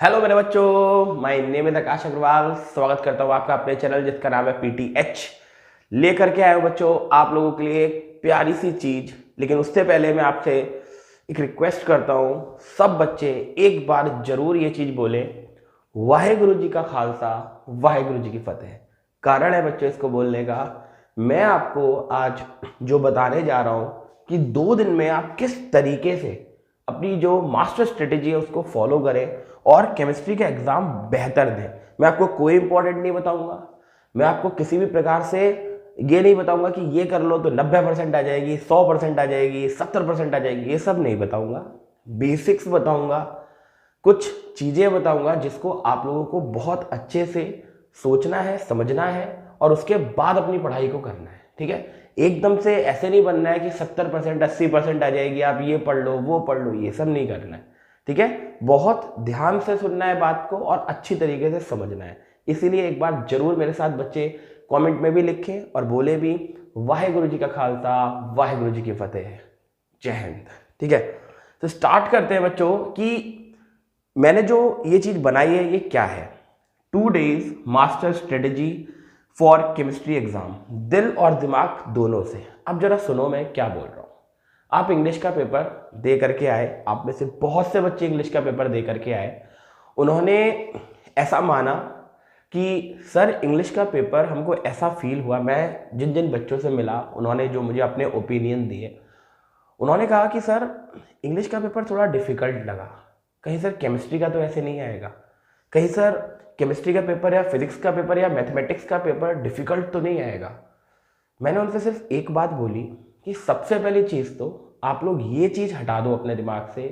Hello मेरे बच्चों, my name is आकाश अग्रवाल। स्वागत करता हूँ आपका अपने चैनल जिसका नाम है PTH। लेकर के आए हो बच्चों आप लोगों के लिए एक प्यारी सी चीज। लेकिन उससे पहले मैं आपसे एक रिक्वेस्ट करता हूँ, सब बच्चे एक बार जरूर ये चीज बोलें, वाहेगुरु जी का खालसा वाहेगुरु जी की फतेह। कारण है बच्चों इसको बोलने का, मैं आपको आज जो बताने जा रहा हूँ कि 2 दिन में आप किस तरीके से अपनी जो मास्टर स्ट्रेटेजी है उसको फॉलो करें और केमिस्ट्री का एग्जाम बेहतर दें। मैं आपको कोई इंपॉर्टेंट नहीं बताऊंगा, मैं आपको किसी भी प्रकार से ये नहीं बताऊंगा कि ये कर लो तो 90% आ जाएगी, 100% आ जाएगी, 70% आ जाएगी, ये सब नहीं बताऊंगा। बेसिक्स बताऊंगा, कुछ चीज़ें बताऊंगा जिसको आप लोगों को बहुत अच्छे से सोचना है, समझना है और उसके बाद अपनी पढ़ाई को करना है। ठीक है, एकदम से ऐसे नहीं बनना है कि 70% 80% आ जाएगी, आप ये पढ़ लो वो पढ़ लो, ये सब नहीं करना है। ठीक है, बहुत ध्यान से सुनना है बात को और अच्छी तरीके से समझना है। इसीलिए एक बार जरूर मेरे साथ बच्चे कमेंट में भी लिखें और बोले भी, वाहेगुरु जी का खालसा वाहेगुरु जी की फतेह, जय हिंद। ठीक है, तो स्टार्ट करते हैं बच्चों कि मैंने जो ये चीज बनाई है ये क्या है। 2 days master strategy for chemistry exam, दिल और दिमाग दोनों से। अब जरा सुनो मैं क्या बोल रहा हूँ। आप इंग्लिश का पेपर दे करके आए, आप में से बहुत से बच्चे इंग्लिश का पेपर दे करके आए। उन्होंने ऐसा माना कि सर इंग्लिश का पेपर हमको ऐसा फील हुआ, मैं जिन जिन बच्चों से मिला उन्होंने जो मुझे अपने ओपिनियन दिए, उन्होंने कहा कि सर इंग्लिश का पेपर थोड़ा डिफिकल्ट लगा। कहीं सर केमिस्ट्री का तो ऐसे नहीं आएगा, कहीं सर केमिस्ट्री का पेपर या फिजिक्स का पेपर या मैथमेटिक्स का पेपर डिफिकल्ट तो नहीं आएगा। मैंने उनसे सिर्फ एक बात बोली कि सबसे पहली चीज़ तो आप लोग ये चीज़ हटा दो अपने दिमाग से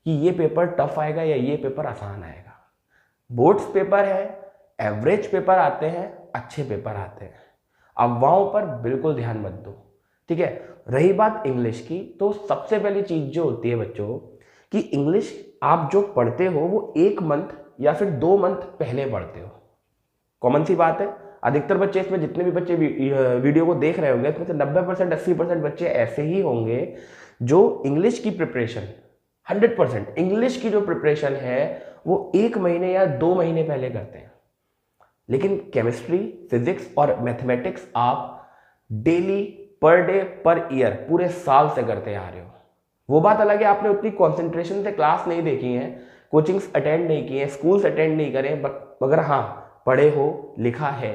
कि ये पेपर टफ आएगा या ये पेपर आसान आएगा। बोर्ड्स पेपर है, एवरेज पेपर आते हैं, अच्छे पेपर आते हैं, अफवाहों पर बिल्कुल ध्यान मत दो। ठीक है, रही बात इंग्लिश की, तो सबसे पहली चीज़ जो होती है बच्चों कि इंग्लिश आप जो पढ़ते हो वो 1 मंथ या फिर 2 मंथ पहले पढ़ते हो। कॉमन सी बात है, अधिकतर बच्चे इसमें जितने भी बच्चे वीडियो को देख रहे होंगे इसमें से 90% 80% बच्चे ऐसे ही होंगे जो इंग्लिश की प्रिपरेशन 100% इंग्लिश की जो प्रिपरेशन है वो 1 महीने या 2 महीने पहले करते हैं। लेकिन केमिस्ट्री, फिजिक्स और मैथमेटिक्स आप daily, per day, per year, पूरे साल से करते आ रहे हो। वो बात अलग है आपने उतनी कंसंट्रेशन से क्लास नहीं देखी है, कोचिंग्स अटेंड नहीं किए, स्कूल्स अटेंड नहीं करे, मगर हाँ पढ़े हो, लिखा है,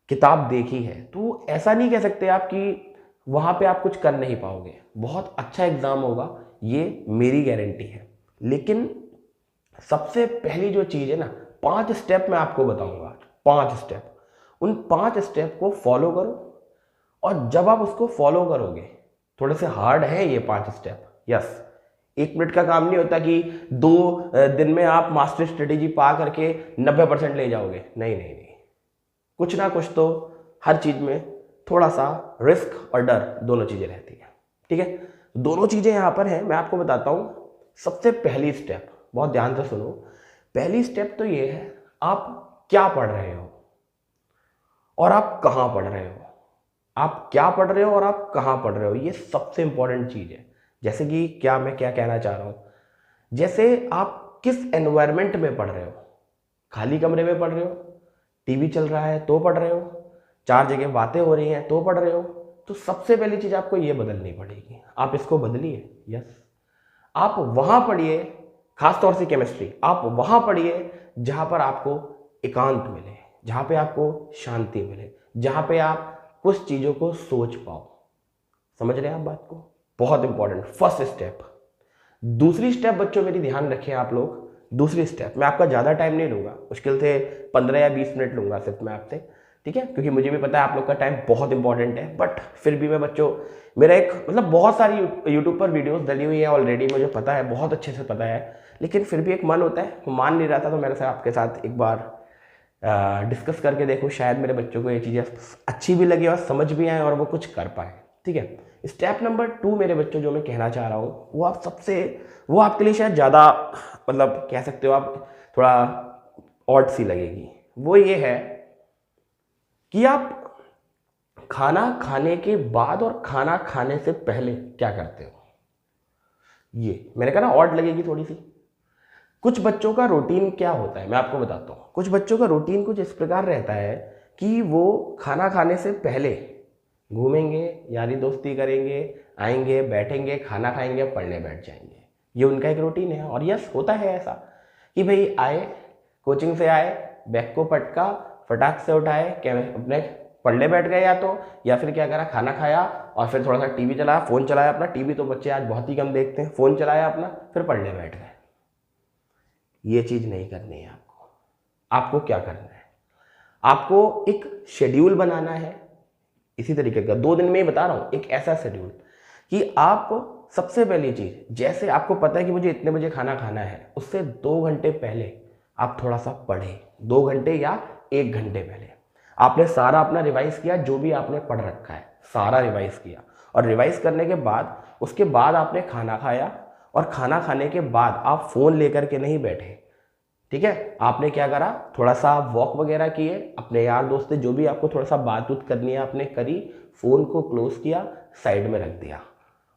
किताब देखी है। तो ऐसा नहीं कह सकते आप कि वहां पे आप कुछ कर नहीं पाओगे। बहुत अच्छा एग्जाम होगा, ये मेरी गारंटी है। लेकिन सबसे पहली जो चीज है ना, 5 स्टेप मैं आपको बताऊंगा, 5 स्टेप। उन 5 स्टेप को फॉलो करो और जब आप उसको फॉलो करोगे, थोड़े से हार्ड है ये 5 स्टेप, यस। 1 मिनट का काम नहीं होता कि 2 दिन में आप मास्टर स्ट्रेटेजी पा करके 90% ले जाओगे। नहीं नहीं नहीं, कुछ ना कुछ तो हर चीज में थोड़ा सा रिस्क और डर दोनों चीजें रहती है। ठीक है, दोनों चीजें यहां पर हैं, मैं आपको बताता हूं। सबसे पहली स्टेप, बहुत ध्यान से सुनो, पहली स्टेप तो ये है, आप क्या पढ़ रहे हो और आप कहां पढ़ रहे हो। आप क्या पढ़ रहे हो और आप कहां पढ़ रहे हो, ये सबसे इंपॉर्टेंट चीज है। जैसे कि मैं क्या कहना चाह रहा हूं, जैसे आप किस एनवायरमेंट में पढ़ रहे हो। खाली कमरे में पढ़ रहे हो, टीवी चल रहा है तो पढ़ रहे हो, 4 जगह बातें हो रही हैं तो पढ़ रहे हो, तो सबसे पहली चीज आपको ये बदलनी पड़ेगी। आप इसको बदलिए, यस। आप वहां पढ़िए, खासतौर से केमिस्ट्री, आप वहां पढ़िए जहां पर आपको एकांत मिले, जहां पे आपको शांति मिले, जहां पे आप कुछ चीजों को सोच पाओ। समझ रहे हैं आप बात को, बहुत इंपॉर्टेंट फर्स्ट स्टेप। दूसरी स्टेप बच्चों मेरी ध्यान रखें आप लोग। दूसरी स्टेप, मैं आपका ज़्यादा टाइम नहीं लूँगा, मुश्किल से 15 या 20 मिनट लूँगा सिर्फ मैं आपसे। ठीक है, क्योंकि मुझे भी पता है आप लोग का टाइम बहुत इंपॉर्टेंट है, बट फिर भी मैं बच्चों, मेरा एक मतलब बहुत सारी यूट्यूब पर वीडियोस डली हुई है ऑलरेडी, मुझे पता है, बहुत अच्छे से पता है, लेकिन फिर भी एक मन होता है, तो मान नहीं रहा था, तो मेरे साथ आपके साथ एक बार डिस्कस करके देखो, शायद मेरे बच्चों को ये चीज़ें अच्छी भी लगी और समझ भी आए और वो कुछ कर पाए। ठीक है, स्टेप नंबर 2 मेरे बच्चों जो मैं कहना चाह रहा हूँ वो आपके लिए शायद ज़्यादा, मतलब कह सकते हो आप, थोड़ा ऑड सी लगेगी। वो ये है कि आप खाना खाने के बाद और खाना खाने से पहले क्या करते हो। ये मैंने कहा ना ऑड लगेगी थोड़ी सी। कुछ बच्चों का रूटीन क्या होता है मैं आपको बताता हूँ। कुछ बच्चों का रूटीन कुछ इस प्रकार रहता है कि वो खाना खाने से पहले घूमेंगे, यारी दोस्ती करेंगे, आएंगे, बैठेंगे, खाना खाएंगे, पढ़ने बैठ जाएंगे। ये उनका एक रूटीन है। और यस, होता है ऐसा कि भाई आए, कोचिंग से आए, बैग को पटका, फटाक से उठाए, क्या अपने पढ़ने बैठ गए या फिर क्या करा, खाना खाया और फिर थोड़ा सा टीवी चलाया, फ़ोन चलाया अपना। टीवी तो बच्चे आज बहुत ही कम देखते हैं। फ़ोन चलाया अपना, फिर पढ़ने बैठ गए। ये चीज़ नहीं करनी है आपको। आपको क्या करना है, आपको एक शेड्यूल बनाना है। इसी तरीके का 2 दिन में ही बता रहा हूँ, एक ऐसा शेड्यूल कि आप सबसे पहली चीज़, जैसे आपको पता है कि मुझे इतने बजे खाना खाना है, उससे 2 घंटे पहले आप थोड़ा सा पढ़ें। 2 घंटे या 1 घंटे पहले आपने सारा अपना रिवाइज किया, जो भी आपने पढ़ रखा है सारा रिवाइज किया। और रिवाइज करने के बाद उसके बाद आपने खाना खाया, और खाना खाने के बाद आप फ़ोन लेकर के नहीं बैठे। ठीक है, आपने क्या करा, थोड़ा सा वॉक वगैरह किए, अपने यार दोस्त से जो भी आपको थोड़ा सा बात उत करनी है आपने करी, फ़ोन को क्लोज किया, साइड में रख दिया।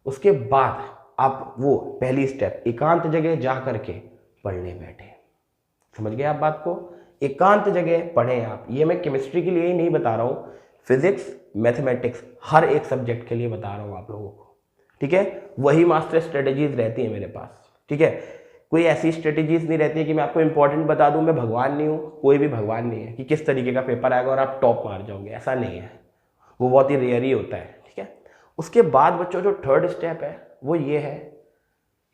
उसके बाद आप वो पहली स्टेप, एकांत जगह जा करके पढ़ने बैठे। समझ गए आप बात को? एकांत जगह पढ़ें आप। ये मैं केमिस्ट्री के लिए ही नहीं बता रहा हूँ, फिजिक्स, मैथमेटिक्स, हर एक सब्जेक्ट के लिए बता रहा हूँ आप लोगों को। ठीक है, वही मास्टर स्ट्रेटेजीज रहती है मेरे पास। ठीक है, कोई ऐसी स्ट्रेटेजीज नहीं रहती है कि मैं आपको इंपॉर्टेंट बता दूं। मैं भगवान नहीं हूँ, कोई भी भगवान नहीं है कि किस तरीके का पेपर आएगा और आप टॉप मार जाओगे, ऐसा नहीं है। वो बहुत ही रेयर ही होता है। ठीक है, उसके बाद बच्चों जो थर्ड स्टेप है वो ये है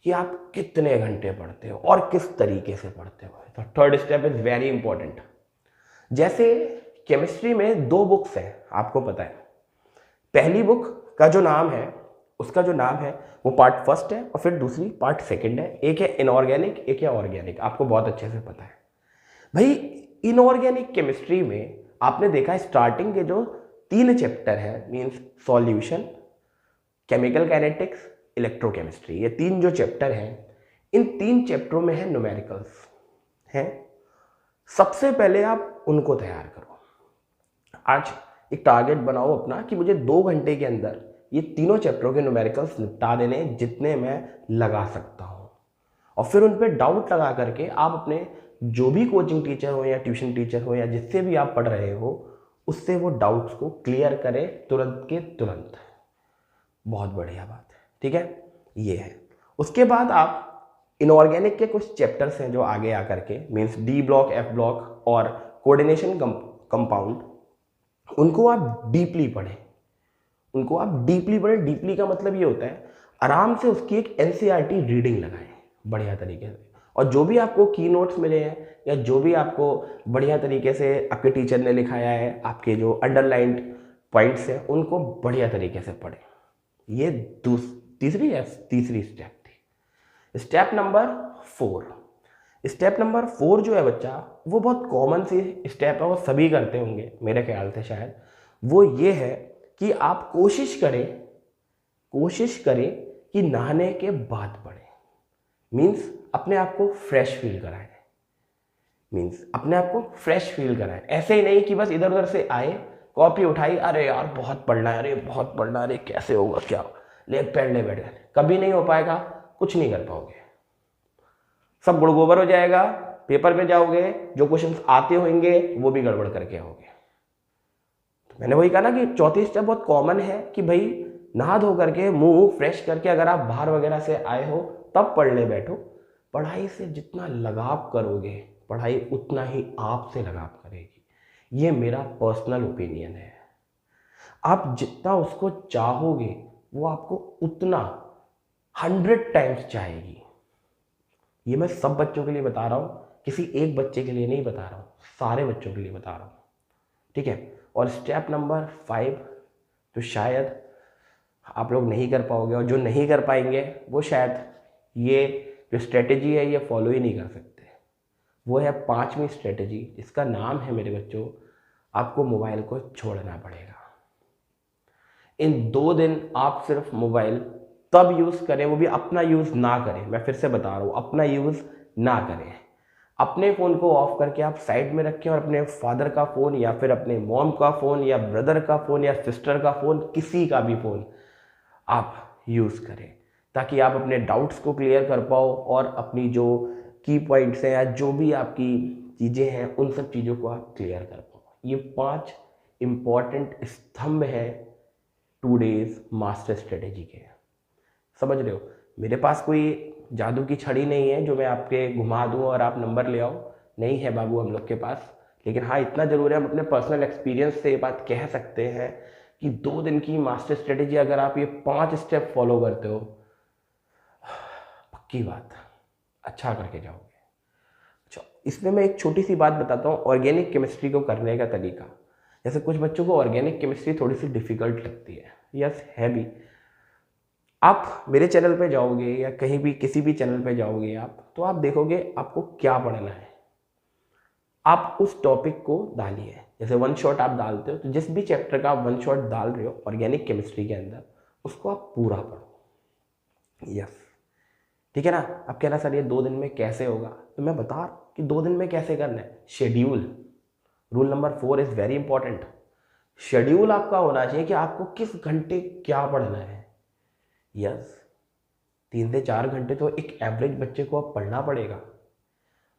कि आप कितने घंटे पढ़ते हो और किस तरीके से पढ़ते हो। तो third step is very important. जैसे केमिस्ट्री में 2 बुक्स हैं, आपको पता है। पहली बुक का जो नाम है, उसका जो नाम है वो पार्ट फर्स्ट है, और फिर दूसरी पार्ट सेकंड है। एक है इनऑर्गेनिक, एक है ऑर्गेनिक। आपको बहुत अच्छे से पता है भाई। इनऑर्गेनिक केमिस्ट्री में आपने देखा स्टार्टिंग के जो 3 चैप्टर है, means solution, chemical kinetics, electrochemistry, ये 3 जो चैप्टर हैं, इन 3 चैप्टरों में है न्यूमेरिकल्स हैं। सबसे पहले आप उनको तैयार करो। आज एक टारगेट बनाओ अपना कि मुझे 2 घंटे के अंदर ये तीनों चैप्टरों के न्यूमेरिकल्स निपटा देने, जितने मैं लगा सकता हूँ। और फिर उन पर डाउट लगा करके आप अपने जो भी कोचिंग टीचर हो या ट्यूशन टीचर हो या जिससे भी आप पढ़ रहे हो, उससे वो डाउट्स को क्लियर करें तुरंत के तुरंत। बहुत बढ़िया बात है। ठीक है, ये है। उसके बाद आप इनऑर्गेनिक के कुछ चैप्टर्स हैं जो आगे आकर के, means D block, F block और कोऑर्डिनेशन कंपाउंड, उनको आप डीपली पढ़ें। उनको आप डीपली पढ़ें। डीपली का मतलब ये होता है आराम से उसकी एक एनसीईआरटी रीडिंग लगाएं बढ़िया तरीके से। और जो भी आपको की नोट्स मिले हैं या जो भी आपको बढ़िया तरीके से आपके टीचर ने लिखाया है, आपके जो अंडरलाइंड पॉइंट्स हैं, उनको बढ़िया तरीके से पढ़ें। ये तीसरी स्टेप थी। Step number 4। स्टेप नंबर 4 जो है बच्चा, वो बहुत कॉमन सी स्टेप है, वो सभी करते होंगे मेरे ख्याल से शायद। वो ये है कि आप कोशिश करें कि नहाने के बाद पढ़ें। मीन्स अपने आप को फ्रेश फील कराएं। ऐसे ही नहीं कि बस इधर उधर से आए, कॉपी उठाई, अरे यार बहुत पढ़ना है, अरे कैसे होगा, क्या ले पढ़ने बैठ गए। कभी नहीं हो पाएगा, कुछ नहीं कर पाओगे, सब गुड़गोबर हो जाएगा। पेपर में जाओगे, जो क्वेश्चंस आते होंगे वो भी गड़बड़ करके आओगे। तो मैंने वही कहा ना कि चौथी स्टेप बहुत कॉमन है कि भाई नहा धो करके, मुंह फ्रेश करके, अगर आप बाहर वगैरह से आए हो तब पढ़ने बैठो। पढ़ाई से जितना लगाव करोगे, पढ़ाई उतना ही आपसे लगाव करेगी। ये मेरा पर्सनल ओपिनियन है। आप जितना उसको चाहोगे, वो आपको उतना 100 टाइम्स चाहेगी। ये मैं सब बच्चों के लिए बता रहा हूँ, किसी एक बच्चे के लिए नहीं बता रहा हूँ, सारे बच्चों के लिए बता रहा हूँ। ठीक है, और स्टेप नंबर 5 तो शायद आप लोग नहीं कर पाओगे, और जो नहीं कर पाएंगे वो शायद ये जो स्ट्रेटेजी है ये फॉलो ही नहीं कर सकते। वो है 5वीं स्ट्रेटेजी। इसका नाम है मेरे बच्चों, आपको मोबाइल को छोड़ना पड़ेगा। इन 2 दिन आप सिर्फ मोबाइल तब यूज़ करें, वो भी अपना यूज़ ना करें। मैं फिर से बता रहा हूँ, अपना यूज़ ना करें। अपने फ़ोन को ऑफ करके आप साइड में रखें, और अपने फादर का फ़ोन या फिर अपने मॉम का फ़ोन या ब्रदर का फ़ोन या सिस्टर का फ़ोन, किसी का भी फ़ोन आप यूज़ करें, ताकि आप अपने डाउट्स को क्लियर कर पाओ और अपनी जो की पॉइंट्स हैं या जो भी आपकी चीज़ें हैं उन सब चीज़ों को आप क्लियर कर पाओ। ये 5 इम्पॉर्टेंट स्तंभ हैं टूडेज मास्टर स्ट्रेटेजी के। समझ रहे हो, मेरे पास कोई जादू की छड़ी नहीं है जो मैं आपके घुमा दूँ और आप नंबर ले आओ, नहीं है बाबू हम लोग के पास। लेकिन हाँ, इतना ज़रूर है, हम अपने पर्सनल एक्सपीरियंस से ये बात कह सकते हैं कि 2 दिन की मास्टर स्ट्रेटेजी अगर आप ये 5 स्टेप फॉलो करते हो, पक्की बात अच्छा करके जाओगे। अच्छा, इसमें मैं एक छोटी सी बात बताता हूँ, ऑर्गेनिक केमिस्ट्री को करने का तरीका। जैसे कुछ बच्चों को ऑर्गेनिक केमिस्ट्री थोड़ी सी डिफिकल्ट लगती है, यस है भी। आप मेरे चैनल पे जाओगे या कहीं भी किसी भी चैनल पे जाओगे आप, तो आप देखोगे आपको क्या पढ़ना है। आप उस टॉपिक को डालिए, जैसे वन शॉट आप डालते हो, तो जिस भी चैप्टर का आप वन शॉट डाल रहे हो ऑर्गेनिक केमिस्ट्री के अंदर, उसको आप पूरा पढ़ो। यस, ठीक है ना। अब कहना सर ये 2 दिन में कैसे होगा, तो मैं बता रहा हूँ कि 2 दिन में कैसे करना है। Schedule, rule number 4 is very important. Schedule आपका होना चाहिए कि आपको किस घंटे क्या पढ़ना है। यस, 3 से 4 घंटे तो एक एवरेज बच्चे को अब पढ़ना पड़ेगा।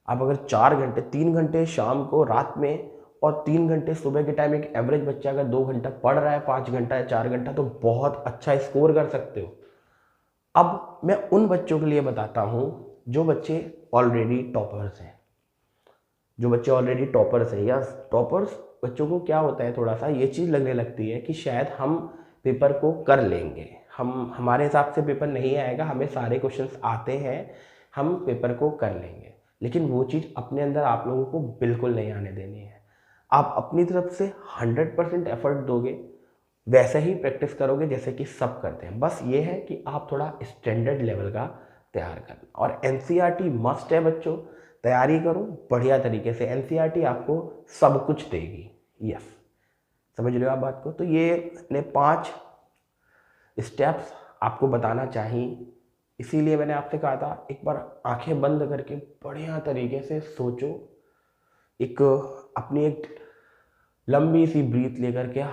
आप अगर 4 घंटे, 3 घंटे शाम को रात में और 3 घंटे सुबह के टाइम, एक एवरेज बच्चा अगर 2 घंटा पढ़ रहा है, 5 घंटा या 4 घंटा, तो बहुत अच्छा स्कोर कर सकते हो। अब मैं उन बच्चों के लिए बताता हूँ जो बच्चे ऑलरेडी टॉपर्स हैं, जो बच्चे ऑलरेडी टॉपर्स हैं। या टॉपर्स बच्चों को क्या होता है, थोड़ा सा ये चीज़ लगने लगती है कि शायद हम पेपर को कर लेंगे, हमारे हिसाब से पेपर नहीं आएगा, हमें सारे क्वेश्चंस आते हैं, हम पेपर को कर लेंगे। लेकिन वो चीज़ अपने अंदर आप लोगों को बिल्कुल नहीं आने देनी है। आप अपनी तरफ से 100% एफर्ट दोगे, वैसे ही प्रैक्टिस करोगे जैसे कि सब करते हैं। बस ये है कि आप थोड़ा स्टैंडर्ड लेवल का तैयार करना। और एनसीईआरटी मस्ट है बच्चों, तैयारी करो बढ़िया तरीके से, एनसीईआरटी आपको सब कुछ देगी। यस, समझ रहे हो आप बात को। तो ये अपने 5 स्टेप्स आपको बताना चाहिए, इसीलिए मैंने आपसे कहा था एक बार आंखें बंद करके बढ़िया तरीके से सोचो, एक अपनी एक लंबी सी ब्रीथ लेकर के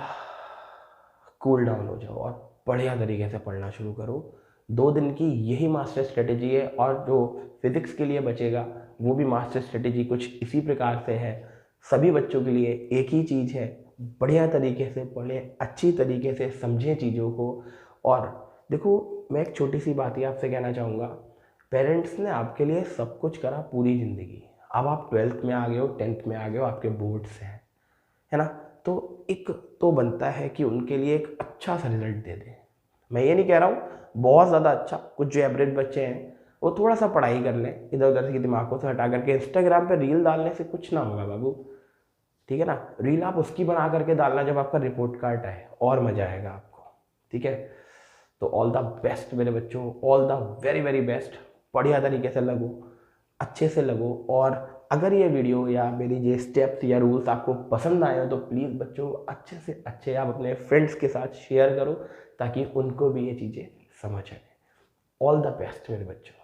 कूल डाउन हो जाओ और बढ़िया तरीके से पढ़ना शुरू करो। 2 दिन की यही मास्टर स्ट्रेटेजी है। और जो फिजिक्स के लिए बचेगा वो भी मास्टर स्ट्रेटेजी कुछ इसी प्रकार से है। सभी बच्चों के लिए एक ही चीज़ है, बढ़िया तरीके से पढ़ें, अच्छी तरीके से समझें चीज़ों को। और देखो, मैं एक छोटी सी बात ही आपसे कहना चाहूँगा, पेरेंट्स ने आपके लिए सब कुछ करा पूरी ज़िंदगी। अब आप 12th में आ गए हो, 10th में आ गए हो, आपके बोर्ड्स हैं, है ना। तो एक तो बनता है कि उनके लिए एक अच्छा सा रिजल्ट दे दें। मैं ये नहीं कह रहा हूँ बहुत ज़्यादा अच्छा, कुछ जो एवरेज बच्चे हैं वो थोड़ा सा पढ़ाई कर लें, इधर उधर के दिमागों से हटा करके। इंस्टाग्राम पे रील डालने से कुछ ना होगा बाबू, ठीक है ना। रील आप उसकी बना करके डालना जब आपका रिपोर्ट कार्ड आए, और मज़ा आएगा आपको, ठीक है। तो ऑल द बेस्ट मेरे बच्चों, all the very very best. बढ़िया तरीके से लगो, अच्छे से लगो। और अगर ये वीडियो या मेरी ये स्टेप्स या रूल्स आपको पसंद आए हो तो प्लीज़ बच्चों अच्छे से अच्छे आप अपने फ्रेंड्स के साथ शेयर करो, ताकि उनको भी ये चीज़ें समझ आए। ऑल द बेस्ट मेरे बच्चों।